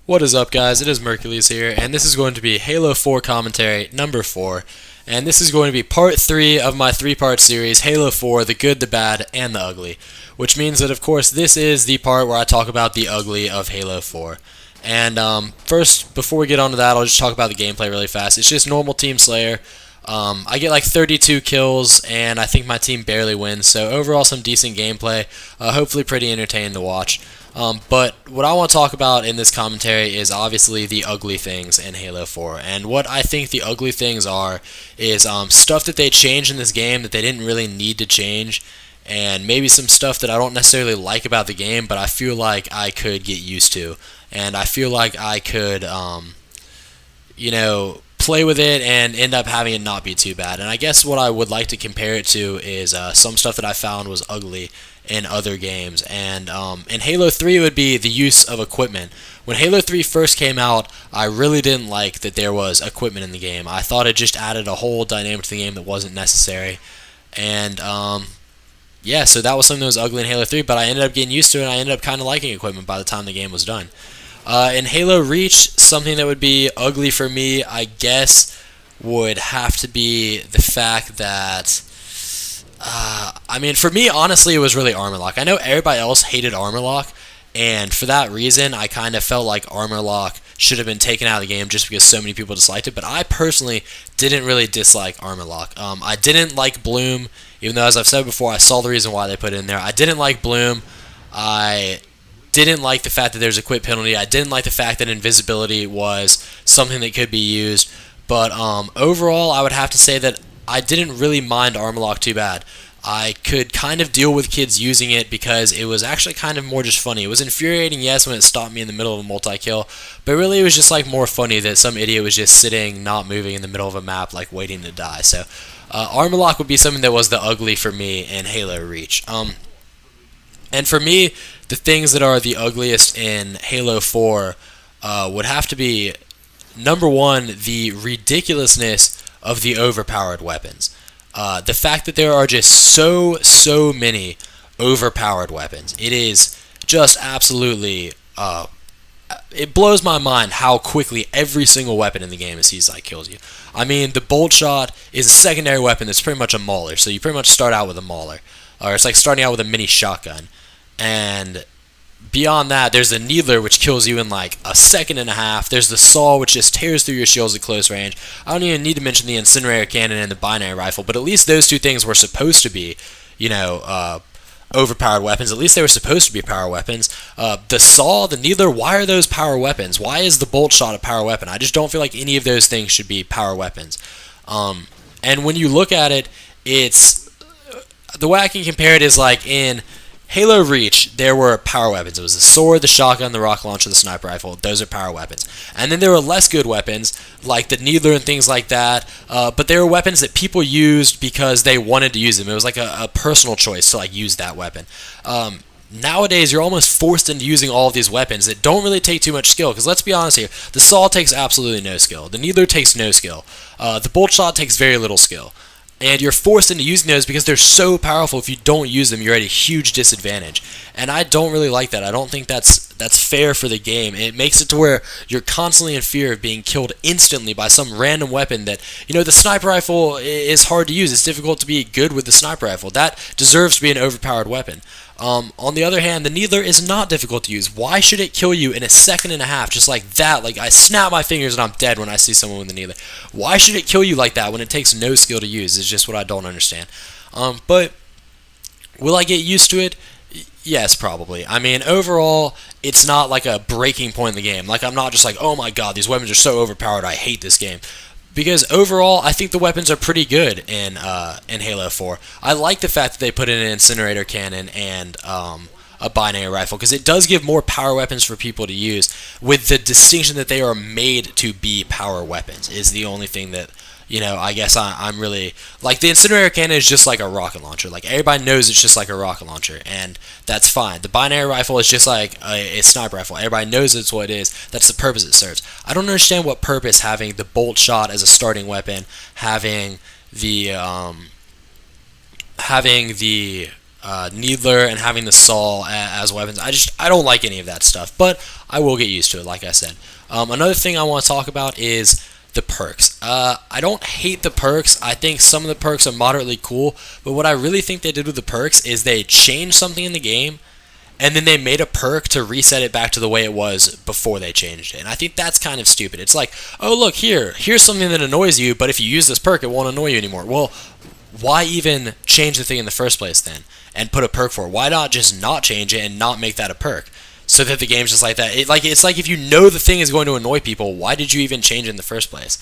What is up, guys? It is Mercules here, and this is going to be Halo 4 commentary number 4. And this is going to be part 3 of my 3-part series, Halo 4, the good, the bad, and the ugly. Which means that, of course, this is the part where I talk about the ugly of Halo 4. And first, before we get on to that, I'll just talk about the gameplay really fast. It's just normal Team Slayer. I get like 32 kills, and I think my team barely wins. So overall, some decent gameplay. Hopefully pretty entertaining to watch. But what I want to talk about in this commentary is obviously the ugly things in Halo 4. And what I think the ugly things are is stuff that they changed in this game that they didn't really need to change, and maybe some stuff that I don't necessarily like about the game, but I feel like I could get used to. And I feel like I could, play with it and end up having it not be too bad. And I guess what I would like to compare it to is some stuff that I found was ugly in other games. And in Halo 3 it would be the use of equipment. When Halo 3 first came out, I really didn't like that there was equipment in the game. I thought it just added a whole dynamic to the game that wasn't necessary. And yeah, so that was something that was ugly in Halo 3, but I ended up getting used to it, and I ended up kind of liking equipment by the time the game was done. In Halo Reach, something that would be ugly for me, I guess, would have to be the fact that, for me, honestly, it was really armor lock. I know everybody else hated armor lock, and for that reason, I kind of felt like armor lock should have been taken out of the game just because so many people disliked it, but I personally didn't really dislike armor lock. I didn't like Bloom, even though, as I've said before, I saw the reason why they put it in there. I didn't like Bloom. I didn't like the fact that there's a quit penalty. I didn't like the fact that invisibility was something that could be used. But overall, I would have to say that I didn't really mind armor lock too bad. I could kind of deal with kids using it because it was actually kind of more just funny. It was infuriating, yes, when it stopped me in the middle of a multi-kill, but really it was just like more funny that some idiot was just sitting, not moving in the middle of a map, like waiting to die. So armor lock would be something that was the ugly for me in Halo Reach. And for me, the things that are the ugliest in Halo 4 would have to be, number one, the ridiculousness of the overpowered weapons. The fact that there are just so many overpowered weapons. It is just absolutely, it blows my mind how quickly every single weapon in the game it seems like kills you. I mean, the bolt shot is a secondary weapon that's pretty much a mauler, so you pretty much start out with a mauler. Or it's like starting out with a mini shotgun. And beyond that, there's the Needler, which kills you in like a second and a half. There's the Saw, which just tears through your shields at close range. I don't even need to mention the Incinerator Cannon and the Binary Rifle, but at least those two things were supposed to be, overpowered weapons. At least they were supposed to be power weapons. The Saw, the Needler, why are those power weapons? Why is the Bolt Shot a power weapon? I just don't feel like any of those things should be power weapons. And when you look at it, it's the way I can compare it is like in Halo Reach, there were power weapons. It was the sword, the shotgun, the rocket launcher, the sniper rifle. Those are power weapons. And then there were less good weapons, like the Needler and things like that. But they were weapons that people used because they wanted to use them. It was like a personal choice to like use that weapon. Nowadays, you're almost forced into using all of these weapons that don't really take too much skill. Because let's be honest here, the Saw takes absolutely no skill. The Needler takes no skill. The Bolt Shot takes very little skill. And you're forced into using those because they're so powerful. If you don't use them, you're at a huge disadvantage. And I don't really like that. I don't think that's fair for the game. It makes it to where you're constantly in fear of being killed instantly by some random weapon that, the sniper rifle is hard to use. It's difficult to be good with the sniper rifle. That deserves to be an overpowered weapon. On the other hand, the Needler is not difficult to use. Why should it kill you in a second and a half, just like that? Like, I snap my fingers and I'm dead when I see someone with the Needler. Why should it kill you like that when it takes no skill to use? It's just what I don't understand. But will I get used to it? Yes, probably. I mean, overall, it's not like a breaking point in the game. Like, I'm not just like, oh my god, these weapons are so overpowered, I hate this game. Because overall, I think the weapons are pretty good in Halo 4. I like the fact that they put in an Incinerator Cannon and a Binary Rifle, because it does give more power weapons for people to use, with the distinction that they are made to be power weapons, is the only thing that, I guess I'm really... Like, the Incinerator Cannon is just like a rocket launcher. Like, everybody knows it's just like a rocket launcher, and that's fine. The Binary Rifle is just like a sniper rifle. Everybody knows it's what it is. That's the purpose it serves. I don't understand what purpose having the Bolt Shot as a starting weapon, having the Needler and having the saw as weapons. I don't like any of that stuff, but I will get used to it, like I said. Another thing I want to talk about is the perks. I don't hate the perks. I think some of the perks are moderately cool, but what I really think they did with the perks is they changed something in the game, and then they made a perk to reset it back to the way it was before they changed it. And I think that's kind of stupid. It's like, oh look, here's something that annoys you, but if you use this perk, it won't annoy you anymore. Well, why even change the thing in the first place then and put a perk for it? Why not just not change it and not make that a perk? So that the game's just like that. It's like if you know the thing is going to annoy people, why did you even change it in the first place?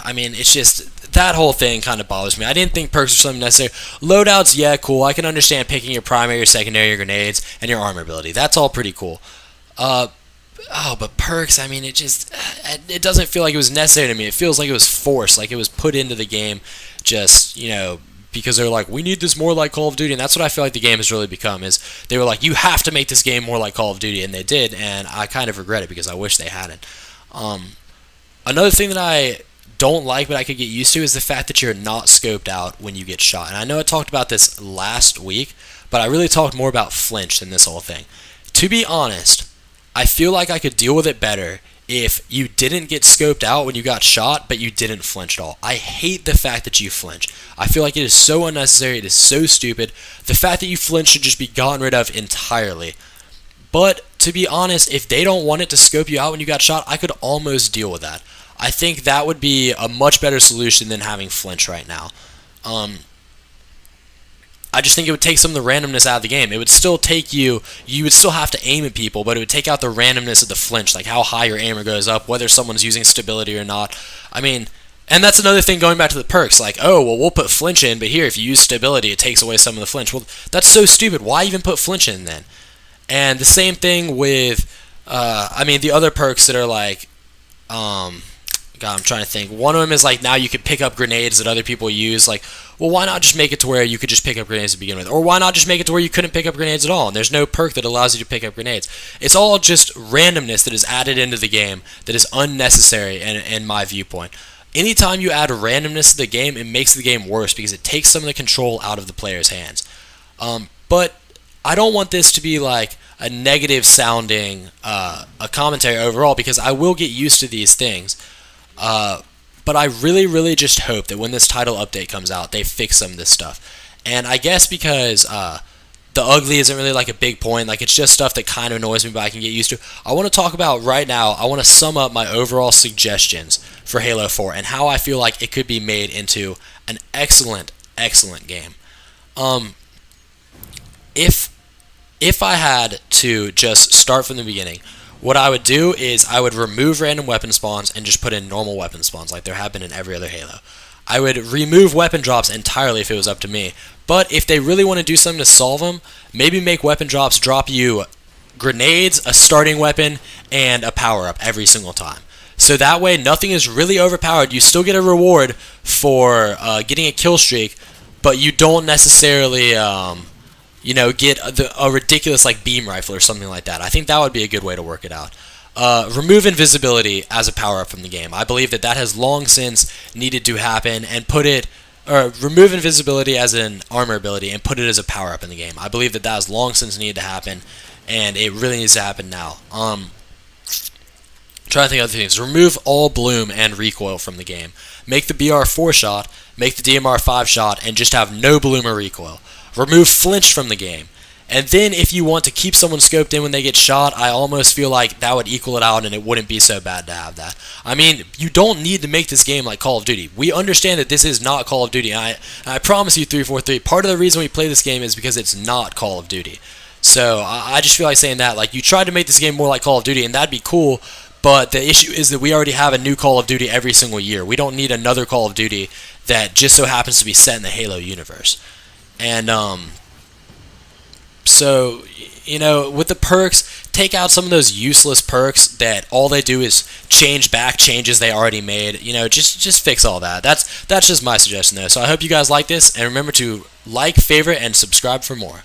I mean, it's just, that whole thing kind of bothers me. I didn't think perks were something necessary. Loadouts, yeah, cool. I can understand picking your primary, your secondary, your grenades, and your armor ability. That's all pretty cool. But perks, I mean, it doesn't feel like it was necessary to me. It feels like it was forced, like it was put into the game just, because they're like, we need this more like Call of Duty, and that's what I feel like the game has really become, is they were like, you have to make this game more like Call of Duty, and they did, and I kind of regret it because I wish they hadn't. Another thing that I don't like but I could get used to is the fact that you're not scoped out when you get shot. And I know I talked about this last week, but I really talked more about flinch than this whole thing. To be honest, I feel like I could deal with it better if you didn't get scoped out when you got shot, but you didn't flinch at all. I hate the fact that you flinch. I feel like it is so unnecessary. It is so stupid. The fact that you flinch should just be gotten rid of entirely. But to be honest, if they don't want it to scope you out when you got shot, I could almost deal with that. I think that would be a much better solution than having flinch right now. I just think it would take some of the randomness out of the game. It would still take you would still have to aim at people, but it would take out the randomness of the flinch, like how high your aimer goes up, whether someone's using stability or not. I mean, and that's another thing going back to the perks, like, oh, well, we'll put flinch in, but here, if you use stability, it takes away some of the flinch. Well, that's so stupid. Why even put flinch in then? And the same thing with, the other perks that are like, God, I'm trying to think. One of them is like now you could pick up grenades that other people use. Like, well, why not just make it to where you could just pick up grenades to begin with? Or why not just make it to where you couldn't pick up grenades at all? And there's no perk that allows you to pick up grenades. It's all just randomness that is added into the game that is unnecessary in my viewpoint. Anytime you add randomness to the game, it makes the game worse because it takes some of the control out of the player's hands. But I don't want this to be like a negative sounding a commentary overall because I will get used to these things. But I really, really just hope that when this title update comes out, they fix some of this stuff. And I guess because the ugly isn't really like a big point, like it's just stuff that kind of annoys me but I can get used to, I want to talk about right now, I want to sum up my overall suggestions for Halo 4 and how I feel like it could be made into an excellent, excellent game. If I had to just start from the beginning, what I would do is I would remove random weapon spawns and just put in normal weapon spawns like there have been in every other Halo. I would remove weapon drops entirely if it was up to me. But if they really want to do something to solve them, maybe make weapon drops drop you grenades, a starting weapon, and a power-up every single time. So that way nothing is really overpowered. You still get a reward for getting a kill streak, but you don't necessarily get a ridiculous like beam rifle or something like that. I think that would be a good way to work it out. Remove invisibility as a power-up from the game. I believe that has long since needed to happen, and remove invisibility as an armor ability and put it as a power-up in the game. I believe that has long since needed to happen, and it really needs to happen now. Trying to think of other things. Remove all bloom and recoil from the game. Make the BR 4 shot, make the DMR 5 shot, and just have no bloom or recoil. Remove flinch from the game. And then if you want to keep someone scoped in when they get shot, I almost feel like that would equal it out and it wouldn't be so bad to have that. I mean, you don't need to make this game like Call of Duty. We understand that this is not Call of Duty. I promise you 343, part of the reason we play this game is because it's not Call of Duty. So I just feel like saying that. Like, you tried to make this game more like Call of Duty, and that'd be cool, but the issue is that we already have a new Call of Duty every single year. We don't need another Call of Duty that just so happens to be set in the Halo universe. And, so, with the perks, take out some of those useless perks that all they do is change back changes they already made. Just fix all that. That's just my suggestion, though. So I hope you guys like this, and remember to like, favorite, and subscribe for more.